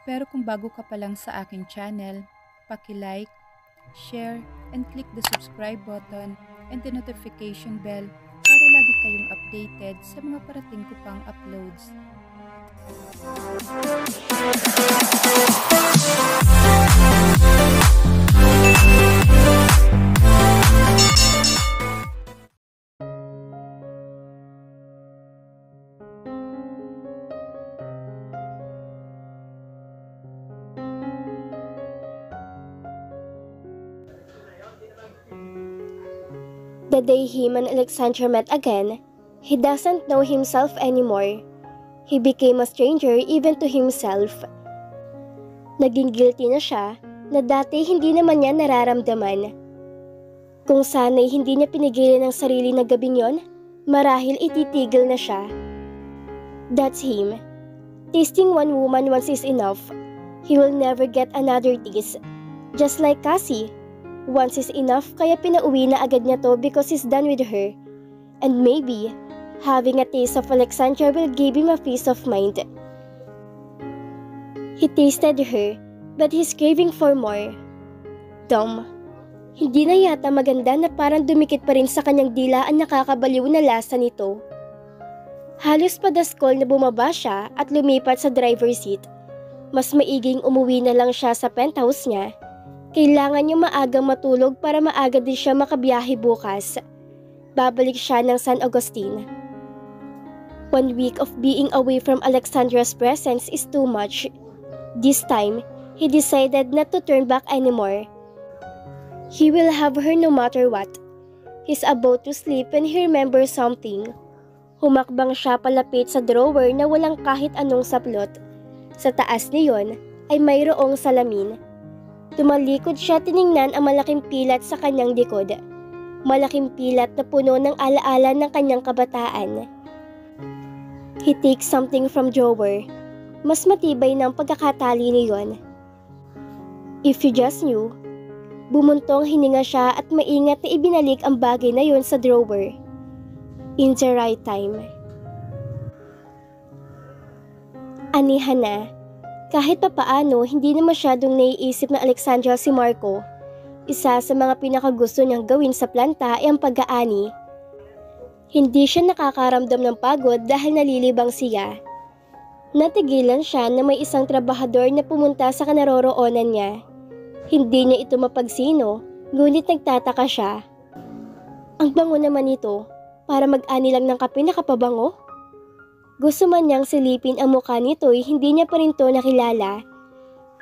Pero kung bago ka pa lang sa aking channel, paki-like, share, and click the subscribe button and the notification bell para lagi kayong updated sa mga parating ko pang uploads. The day him and Alexandra met again, he doesn't know himself anymore. He became a stranger even to himself. Naging guilty na siya na dati hindi naman niya nararamdaman. Kung sana'y hindi niya pinigilan ang sarili na gabing yon, marahil ititigil na siya. That's him. Tasting one woman once is enough. He will never get another taste. Just like Cassie. Once is enough kaya pinauwi na agad niya to because he's done with her. And maybe, having a taste of Alexandra will give him a peace of mind. He tasted her, but he's craving for more. Dumb. Hindi na yata maganda na parang dumikit pa rin sa kanyang dila ang nakakabaliw na lasa nito. Halos padaskol na bumaba siya at lumipat sa driver's seat. Mas maiging umuwi na lang siya sa penthouse niya. Kailangan niya maagang matulog para maaga din siya makabiyahe bukas. Babalik siya ng San Agustin. 1 week of being away from Alexandra's presence is too much. This time, he decided not to turn back anymore. He will have her no matter what. He's about to sleep when he remembers something. Humakbang siya palapit sa drawer na walang kahit anong saplot. Sa taas niyon ay mayroong salamin. Tumalikod siya tiningnan ang malaking pilat sa kanyang likod. Malaking pilat na puno ng alaala ng kanyang kabataan. He takes something from drawer. Mas matibay ng pagkakatali niyon. If you just knew. Bumuntong hininga siya at maingat na ibinalik ang bagay na yon sa drawer. In the right time. Anihan na. Kahit papaano, hindi na masyadong naiisip na Alexandra si Marco. Isa sa mga pinakagusto niyang gawin sa planta ay ang pag-aani. Hindi siya nakakaramdam ng pagod dahil nalilibang siya. Natigilan siya na may isang trabahador na pumunta sa kanaroroonan niya. Hindi niya ito mapagsino, ngunit nagtataka siya. Ang bango naman ito, para mag-ani lang ng kape na kapabango? Gusto man niyang silipin ang mukha nito'y hindi niya pa rin to nakilala.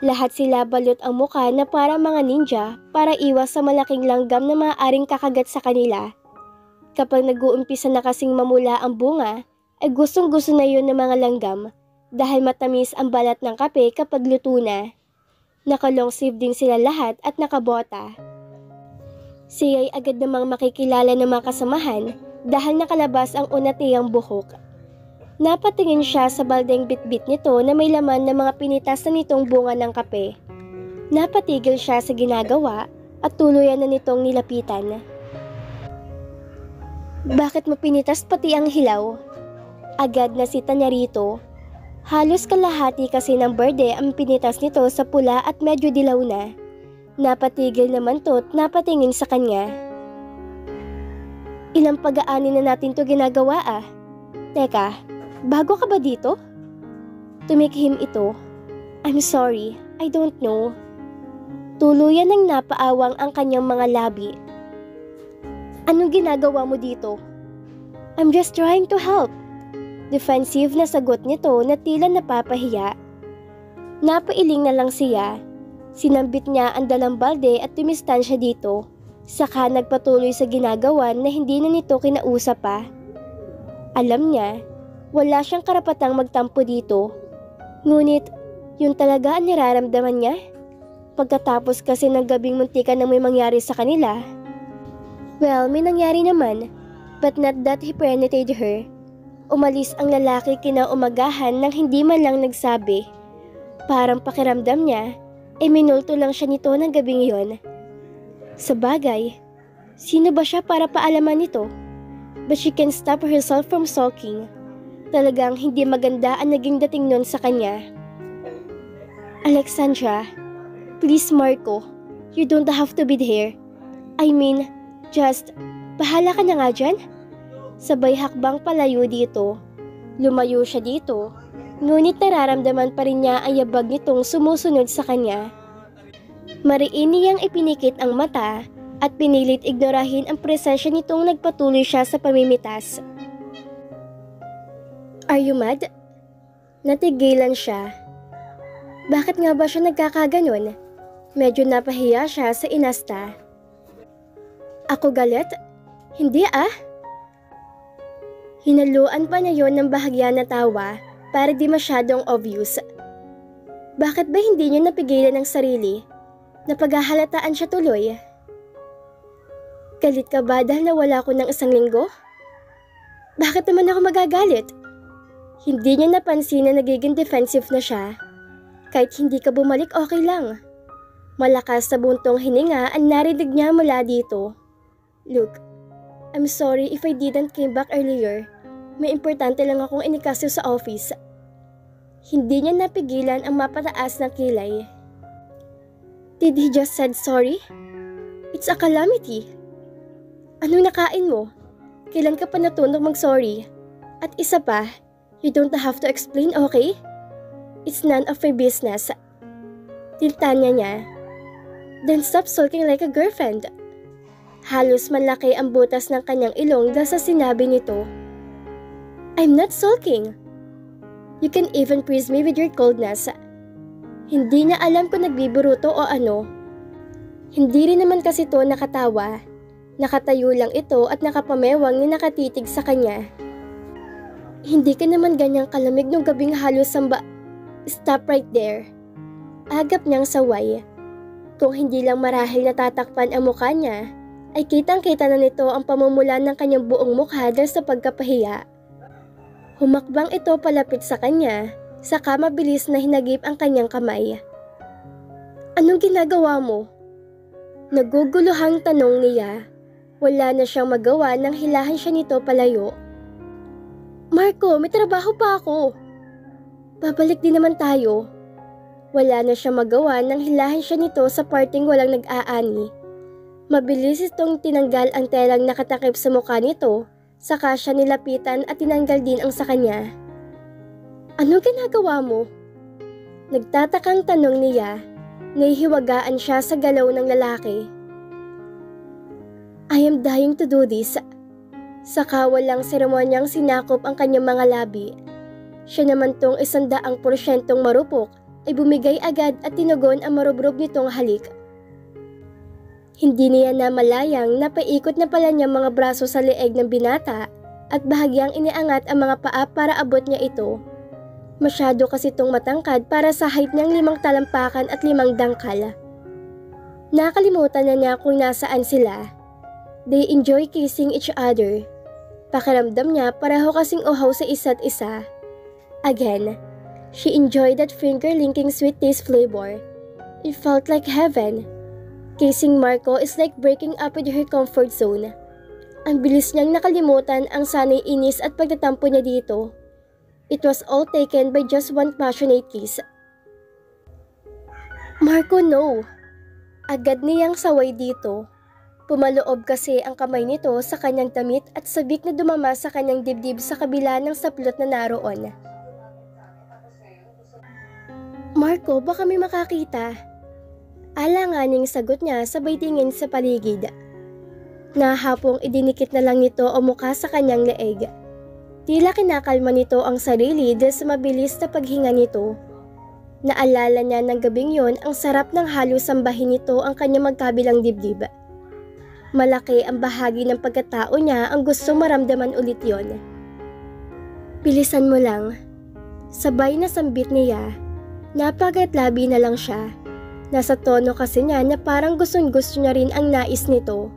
Lahat sila balot ang mukha na para mga ninja para iwas sa malaking langgam na maaaring kakagat sa kanila. Kapag nag-uumpisa na kasing mamula ang bunga, ay gustong-gusto na yun ng mga langgam dahil matamis ang balat ng kape kapag luto na. Naka-long sleeve din sila lahat at nakabota. Siya'y agad namang makikilala ng mga kasamahan dahil nakalabas ang unat niyang buhok. Napatingin siya sa baldeng bitbit nito na may laman ng mga pinitas na nitong bunga ng kape. Napatigil siya sa ginagawa at tuluyan na nitong nilapitan. Bakit mo pinitas pati ang hilaw? Agad nasita niya rito. Halos kalahati kasi ng berde ang pinitas nito sa pula at medyo dilaw na. Napatigil naman to at napatingin sa kanya. Ilang pag-aani na natin to ginagawa ah. Teka, bago ka ba dito? Tumikhim ito. I'm sorry, I don't know. Tuluyan ng napaawang ang kanyang mga labi. Anong ginagawa mo dito? I'm just trying to help. Defensive na sagot nito na tila napapahiya. Napailing na lang siya. Sinambit niya ang dalang balde at tumistan siya dito. Saka nagpatuloy sa ginagawa na hindi na nito kinausap pa. Alam niya, wala siyang karapatang magtampo dito. Ngunit, yun talaga ang nararamdaman niya. Pagkatapos kasi ng gabing muntikan na may mangyari sa kanila. Well, may nangyari naman, but not that he penetrated her. Umalis ang lalaki kinaumagahan nang hindi man lang nagsabi. Parang pakiramdam niya, minulto lang siya nito ng gabing yon. Sa bagay, sino ba siya para paalaman nito? But she can stop herself from sulking. Talagang hindi maganda ang naging dating nun sa kanya. Alexandra, please Marco, you don't have to be there. I mean, just, bahala ka na nga dyan. Sabay hakbang palayo dito. Lumayo siya dito, ngunit nararamdaman pa rin niya ang yabag nitong sumusunod sa kanya. Mariin niyang ipinikit ang mata at pinilit ignorahin ang presensya nitong nagpatuloy siya sa pamimitas. Are you mad? Natigilan siya. Bakit nga ba siya nagkakaganon? Medyo napahiya siya sa inasta. Ako galit? Hindi ah. Hinaluan pa niya yon ng bahagya na tawa para di masyadong obvious. Bakit ba hindi niya napigilan ang sarili? Napaghahalataan siya tuloy. Galit ka ba dahil nawala ko ng 1 linggo? Bakit naman ako magagalit? Hindi niya napansin na nagiging defensive na siya. Kahit hindi ka bumalik, okay lang. Malakas sa buntong hininga ang narinig niya mula dito. Look, I'm sorry if I didn't came back earlier. May importante lang akong inikaso sa office. Hindi niya napigilan ang mapataas na kilay. Did he just said sorry? It's a calamity. Anong nakain mo? Kailan ka pa natunog mag-sorry? At isa pa, you don't have to explain, okay? It's none of my business. Tintanya niya. Then stop sulking like a girlfriend. Halos manlaki ang butas ng kanyang ilong dahil sa sinabi nito. I'm not sulking. You can even praise me with your coldness. Hindi niya alam kung nagbiburuto o ano. Hindi rin naman kasi to nakatawa. Nakatayo lang ito at nakapamewang na nakatitig sa kanya. Hindi ka naman ganyang kalamig nung gabing halos samba. Stop right there. Agap niyang saway. Kung hindi lang marahil natatakpan ang mukha niya, ay kitang-kita na nito ang pamumula ng kanyang buong mukha dahil sa pagkapahiya. Humakbang ito palapit sa kanya, saka mabilis na hinagip ang kanyang kamay. Anong ginagawa mo? Naguguluhang tanong niya. Wala na siyang magawa nang hilahan siya nito palayo. Marco, may trabaho pa ako. Babalik din naman tayo. Wala na siyang magawa nang hilahan siya nito sa parting walang nag-aani. Mabilis itong tinanggal ang telang nakatakip sa mukha nito, saka siya nilapitan at tinanggal din ang sa kanya. Ano ginagawa mo? Nagtatakang tanong niya. Nahihiwagaan siya sa galaw ng lalaki. I am dying to do this. Saka walang seremonyang sinakop ang kanyang mga labi. Siya naman tong 100% marupok ay bumigay agad at tinugon ang marubrog nitong halik. Hindi niya namalayang napaikot na pala niya mga braso sa leeg ng binata at bahagyang iniangat ang mga paa para abot niya ito. Masyado kasi itong matangkad para sa height niyang 5 talampakan at 5 dangkal. Nakalimutan na niya kung nasaan sila. They enjoy kissing each other. Pakiramdam niya pareho kasing uhaw sa isa't isa. Again, she enjoyed that finger-linking sweet taste flavor. It felt like heaven. Kissing Marco is like breaking up with her comfort zone. Ang bilis niyang nakalimutan ang sanay inis at pagtatampo niya dito. It was all taken by just one passionate kiss. Marco, no! Agad niyang saway dito. Pumaloob kasi ang kamay nito sa kanyang damit at sabik na dumama sa kanyang dibdib sa kabila ng saplot na naroon. Marco, baka may makakita. Alanganing sagot niya sabay tingin sa paligid. Nahapong idinikit na lang nito o mukha sa kanyang leeg. Tila kinakalma nito ang sarili dahil sa mabilis na paghinga nito. Naalala niya ng gabing yon ang sarap ng halos sambahin nito ang kanyang magkabilang dibdib. Malaki ang bahagi ng pagkatao niya ang gusto maramdaman ulit yon. Bilisan mo lang. Sabay na sambit niya. Napagatlabi na lang siya. Nasa tono kasi niya na parang gustong-gusto niya rin ang nais nito.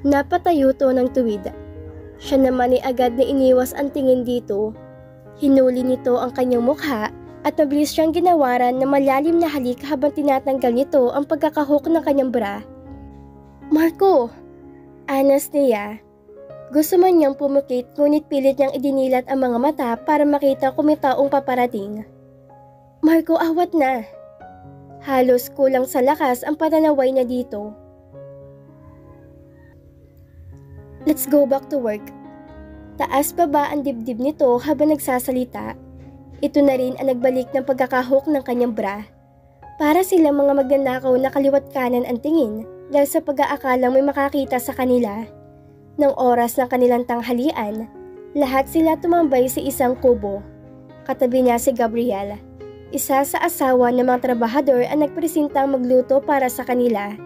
Napatayo to ng tuwid. Siya naman ay agad na iniwas ang tingin dito. Hinuli nito ang kanyang mukha at mabilis siyang ginawaran na malalim na halik habang tinatanggal nito ang pagkakahok ng kanyang bra. Marco! Anas niya. Gusto man niyang pumukit ngunit pilit niyang idinilat ang mga mata para makita kung may taong paparating. Marco, awat na. Halos kulang sa lakas ang pananaway niya dito. Let's go back to work. Taas pa ba ang dibdib nito habang nagsasalita? Ito na rin ang nagbalik ng pagkakahok ng kanyang bra. Para silang mga magnanakaw na kaliwat kanan ang tingin dahil sa pag-aakalang may makakita sa kanila. Nang oras ng kanilang tanghalian, lahat sila tumambay sa isang kubo. Katabi niya si Gabriel, isa sa asawa ng mga trabahador ang nagpresentang magluto para sa kanila.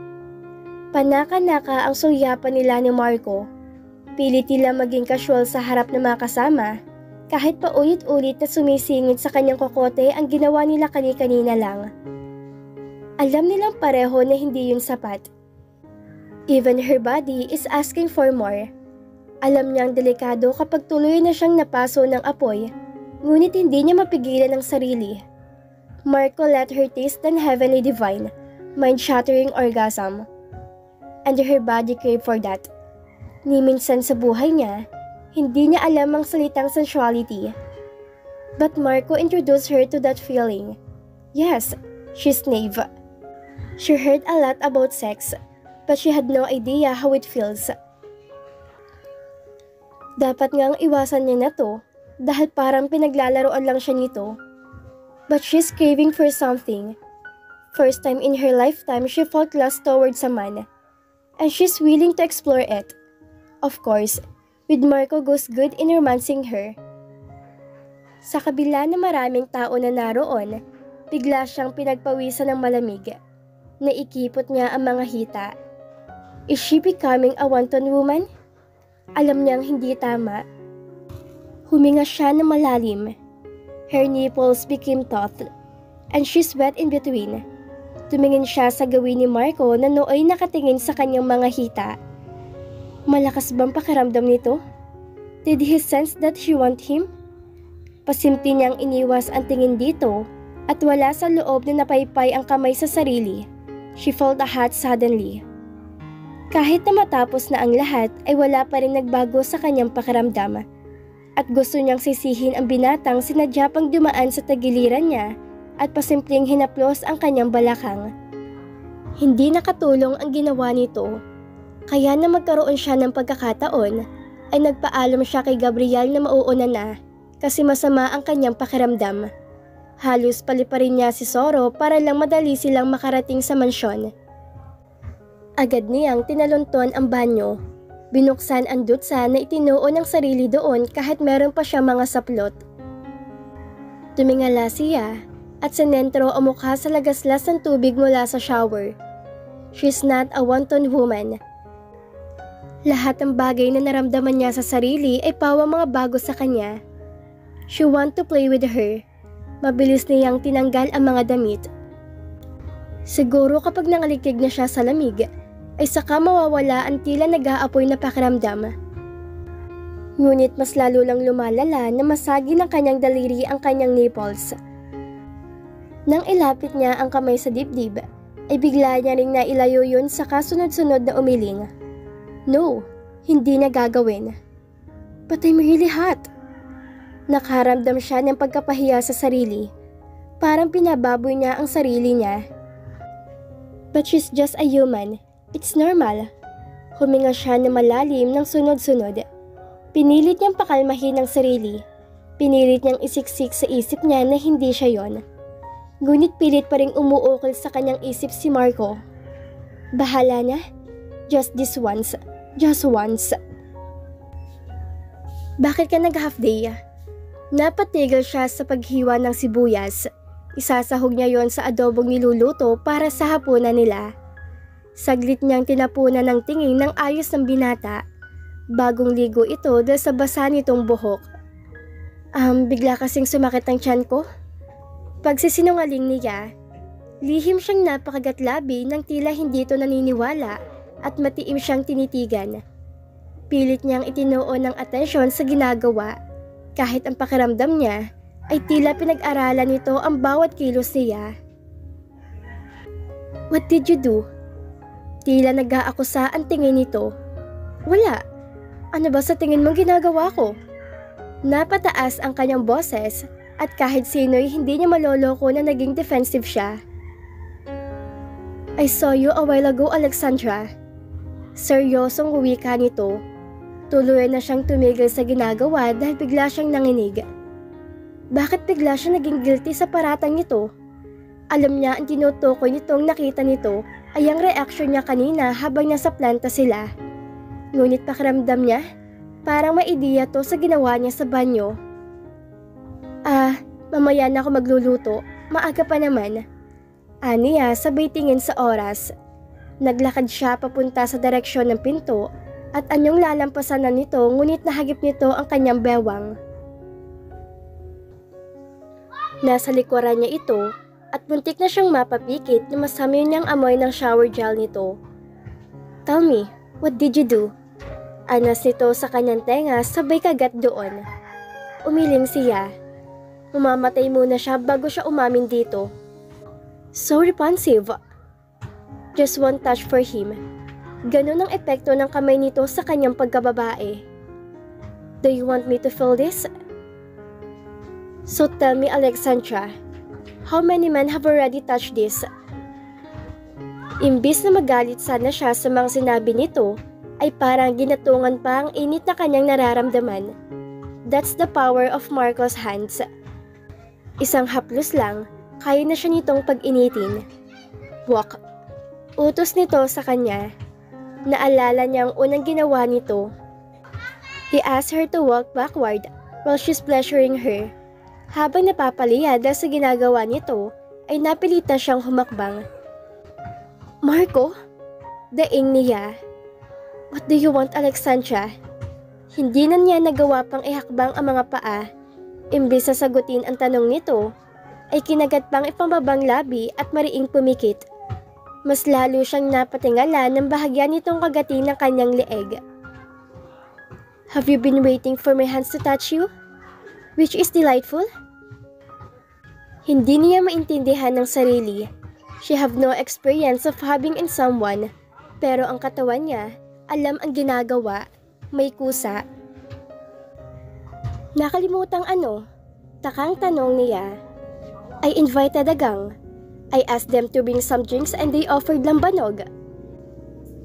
Panaka-naka ang suyapan nila ni Marco. Pilit nila maging casual sa harap ng mga kasama, kahit pa ulit-ulit na sumisingit sa kanyang kokote ang ginawa nila kani-kanina lang. Alam nilang pareho na hindi yun sapat. Even her body is asking for more. Alam niyang delikado kapag tuloy na siyang napaso ng apoy, ngunit hindi niya mapigilan ang sarili. Marco let her taste the heavenly divine, mind-shattering orgasm. And her body craved for that. Ni minsan sa buhay niya, hindi niya alam ang salitang sensuality. But Marco introduced her to that feeling. Yes, she's naive. She heard a lot about sex, but she had no idea how it feels. Dapat ngang iwasan niya na to dahil parang pinaglalaroan lang siya nito. But she's craving for something. First time in her lifetime she felt lust towards a man. And she's willing to explore it. Of course, with Marco goes good in romancing her. Sa kabila na maraming tao na naroon, bigla siyang pinagpawisan ng malamig. Naikipot niya ang mga hita. Is she becoming a wanton woman? Alam niyang hindi tama. Huminga siya ng malalim. Her nipples became taut, and she sweat in between. Tumingin siya sa gawin ni Marco na nooy nakatingin sa kanyang mga hita. Malakas bang pakiramdam nito? Did he sense that she want him? Pasimti niyang iniwas ang tingin dito at wala sa loob na napaypay ang kamay sa sarili. She felt a hot suddenly. Kahit na matapos na ang lahat ay wala pa rin nagbago sa kanyang pakiramdam. At gusto niyang sisihin ang binatang sinadya pang dumaan sa tagiliran niya at pasimpleng hinaplos ang kanyang balakang. Hindi nakatulong ang ginawa nito. Kaya na magkaroon siya ng pagkakataon ay nagpaalam siya kay Gabriel na mauuna na kasi masama ang kanyang pakiramdam. Halos paliparin niya si Soro para lang madali silang makarating sa mansyon. Agad niyang tinalunton ang banyo. Binuksan ang dutsa na itinuo ng sarili doon kahit meron pa siya mga saplot. Tumingala siya at sinentro ang mukha sa lagaslas ng tubig mula sa shower. She's not a wanton woman. Lahat ng bagay na naramdaman niya sa sarili ay pawang mga bago sa kanya. She want to play with her. Mabilis niyang tinanggal ang mga damit. Siguro kapag nangalikig na siya sa lamig, ay saka mawawala ang tila nag-aapoy na pakiramdam. Ngunit mas lalo lang lumalala na masagi ng kanyang daliri ang kanyang nipples. Nang ilapit niya ang kamay sa dibdib, ay bigla niya ring nailayo yun sa kasunod-sunod na umiling. No, hindi niya gagawin. But I'm really hot. Nakaramdam siya ng pagkapahiya sa sarili. Parang pinababoy niya ang sarili niya. But she's just a human. It's normal. Huminga siya na malalim ng sunod-sunod. Pinilit niyang pakalmahin ang sarili. Pinilit niyang isiksik sa isip niya na hindi siya yon. Ngunit pilit pa ring umuukol sa kanyang isip si Marco. Bahala na. Just this once. Just once. Bakit ka nag-half day? Napatigil siya sa paghiwa ng sibuyas. Isasahog niya yon sa adobong niluluto para sa hapunan nila. Saglit niyang tinapunan ng tingin ng ayos ng binata. Bagong ligo ito dahil sa basa nitong buhok. Bigla kasing sumakit ang tiyan ko. Pagsisinungaling niya, lihim siyang napakagatlabi nang tila hindi ito naniniwala at matiim siyang tinitigan. Pilit niyang itinuo ng atensyon sa ginagawa kahit ang pakiramdam niya ay tila pinag-aralan nito ang bawat kilos niya. What did you do? Tila nag-aakusa ang tingin nito. Wala. Ano ba sa tingin mong ginagawa ko? Napataas ang kanyang boses At kahit sino'y hindi niya maloloko na naging defensive siya. I saw you a while ago, Alexandra. Seryosong wika nito. Tuloy na siyang tumigil sa ginagawa dahil bigla siyang nanginig. Bakit bigla siya naging guilty sa paratang nito? Alam niya ang tinutukoy nitong nakita nito ay ang reaksyon niya kanina habang nasa planta sila. Ngunit pakiramdam niya, parang may ideya to sa ginawa niya sa banyo. Mamaya na ako magluluto, maaga pa naman. Aniya sabay tingin sa oras. Naglakad siya papunta sa direksyon ng pinto at anyong lalampasan na nito ngunit nahagip nito ang kanyang bewang. Nasa likuran niya ito at muntik na siyang mapapikit na masama niyang amoy ng shower gel nito. Tell me, what did you do? Anas nito sa kanyang tenga sabay kagat doon. Umiling siya. Mamamatay muna siya bago siya umamin dito. So repulsive. Just one touch for him. Ganun ang epekto ng kamay nito sa kanyang pagkababae. Do you want me to feel this? So tell me, Alexandra, how many men have already touched this? Imbis na magalit sana siya sa mga sinabi nito, ay parang ginatungan pa ang init na kanyang nararamdaman. That's the power of Marco's hands. Isang haplos lang, kaya na siya nitong pag-initin. Walk. Utos nito sa kanya. Naalala niya ang unang ginawa nito. He asked her to walk backward while she's pleasuring her. Habang napapaliya dahil sa ginagawa nito, ay napilitan siyang humakbang. Marco? Daing niya. What do you want, Alexandra? Hindi na niya nagawa pang ihakbang ang mga paa. Imbis sa sagutin ang tanong nito, ay kinagat pang ipambabang labi at mariing pumikit. Mas lalo siyang napatingala ng bahagya nitong kagatin ng kanyang leeg. Have you been waiting for my hands to touch you? Which is delightful? Hindi niya maintindihan ng sarili. She have no experience of having in someone, pero ang katawan niya, alam ang ginagawa, may kusa. Nakalimutang ano? Takang tanong niya. I invited a gang. I asked them to bring some drinks and they offered lambanog.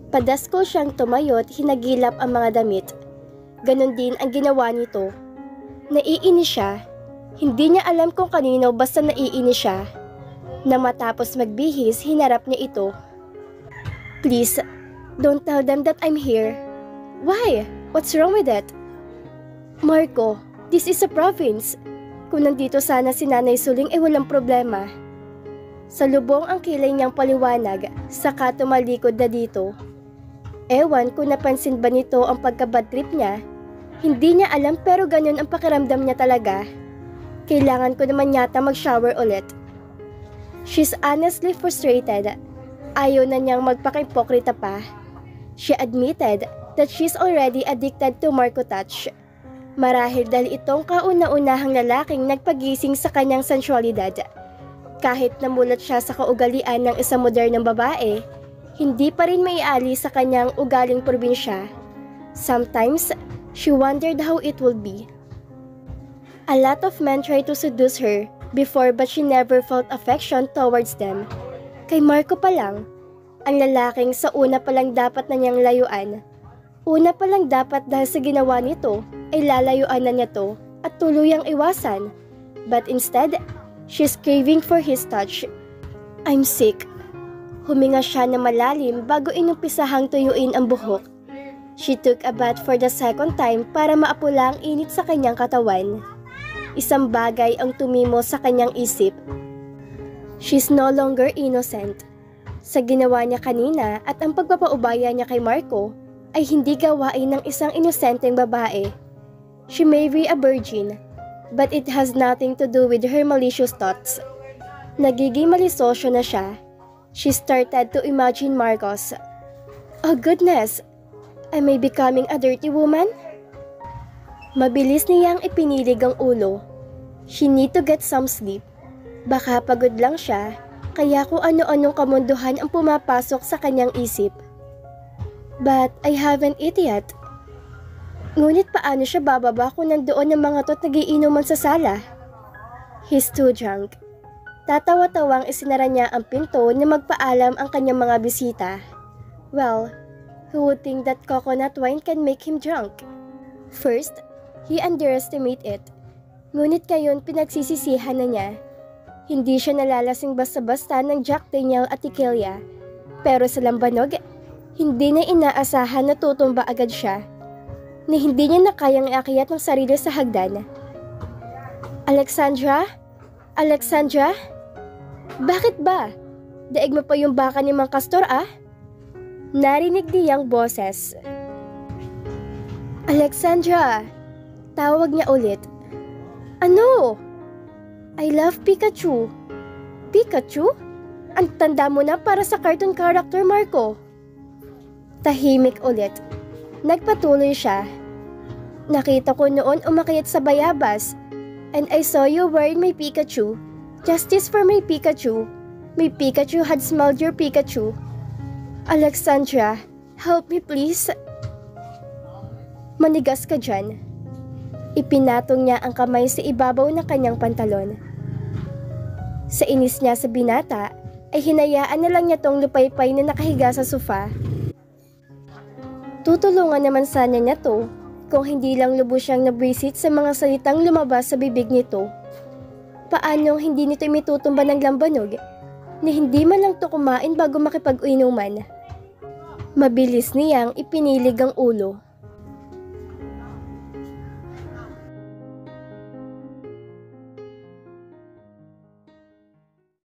Padasko siyang tumayo at hinagilap ang mga damit. Ganon din ang ginawa nito. Naiinis siya. Hindi niya alam kung kanino basta naiinis siya. Na matapos magbihis, hinarap niya ito. Please, don't tell them that I'm here. Why? What's wrong with that? Marco, this is a province. Kung nandito sana si Nanay Suling ay walang problema. Sa lubong ang kilay niyang paliwanag, saka tumalikod na dito. Ewan kung napansin ba nito ang pagka-bad trip niya. Hindi niya alam pero ganun ang pakiramdam niya talaga. Kailangan ko naman yata mag-shower ulit. She's honestly frustrated. Ayaw na niyang magpaka-ipokrita pa. She admitted that she's already addicted to Marco touch. Marahil dahil itong kauna-unahang lalaking nagpagising sa kanyang sensualidad. Kahit namulat siya sa kaugalian ng isang modernong babae, hindi pa rin maiali sa kanyang ugaling probinsya. Sometimes, she wondered how it would be. A lot of men tried to seduce her before but she never felt affection towards them. Kay Marco pa lang, ang lalaking sa una pa lang dapat na niyang layuan. Una pa lang dapat dahil sa ginawa nito, ay lalayuan na niya to at tuluyang iwasan. But instead, she's craving for his touch. I'm sick. Huminga siya na malalim bago inumpisahang tuyuin ang buhok. She took a bath for the second time para maapula ang init sa kanyang katawan. Isang bagay ang tumimo sa kanyang isip. She's no longer innocent. Sa ginawa niya kanina at ang pagpapaubaya niya kay Marco ay hindi gawain ng isang inosenteng babae. She may be a virgin, but it has nothing to do with her malicious thoughts. Nagiging malisosyo na siya. She started to imagine Marcos. Oh goodness! Am I becoming a dirty woman? Mabilis niyang ipinilig ang ulo. She need to get some sleep. Baka pagod lang siya, kaya kung ano-anong kamunduhan ang pumapasok sa kanyang isip. But I haven't eaten yet. Ngunit paano siya bababa kung nandoon ang mga to't nagiinuman sa sala? He's too drunk. Tatawa-tawang isinara niya ang pinto na magpaalam ang kanyang mga bisita. Well, who would think that coconut wine can make him drunk? First, he underestimated it. Ngunit ngayon pinagsisisihan na niya. Hindi siya nalalasing basta-basta ng Jack Daniel at tequila. Pero sa lambanog, hindi na inaasahan na tutumba agad siya. Na hindi niya na kayang iakyat ng sarili sa hagdan. Alexandra? Alexandra? Bakit ba? Daig mo pa yung baka ni Mang Castor ah? Narinig niyang boses. Alexandra! Tawag niya ulit. Ano? I love Pikachu. Pikachu? Ang tanda mo na para sa cartoon character, Marco. Tahimik ulit. Nagpatuloy siya. Nakita ko noon umakyat sa bayabas. And I saw you wearing my Pikachu. Justice for my Pikachu. My Pikachu had smelled your Pikachu. Alexandra, help me please. Manigas ka dyan. Ipinatong niya ang kamay sa ibabaw ng kanyang pantalon. Sa inis niya sa binata, ay hinayaan na lang niya tong lupaypay na nakahiga sa sofa. Tutulungan naman sana niya to, kung hindi lang lubos siyang nabwisit sa mga salitang lumabas sa bibig nito. Paanong hindi nito imitutumba ng lambanog, na hindi man lang to kumain bago makipag-uinuman. Mabilis niyang ipinilig ang ulo.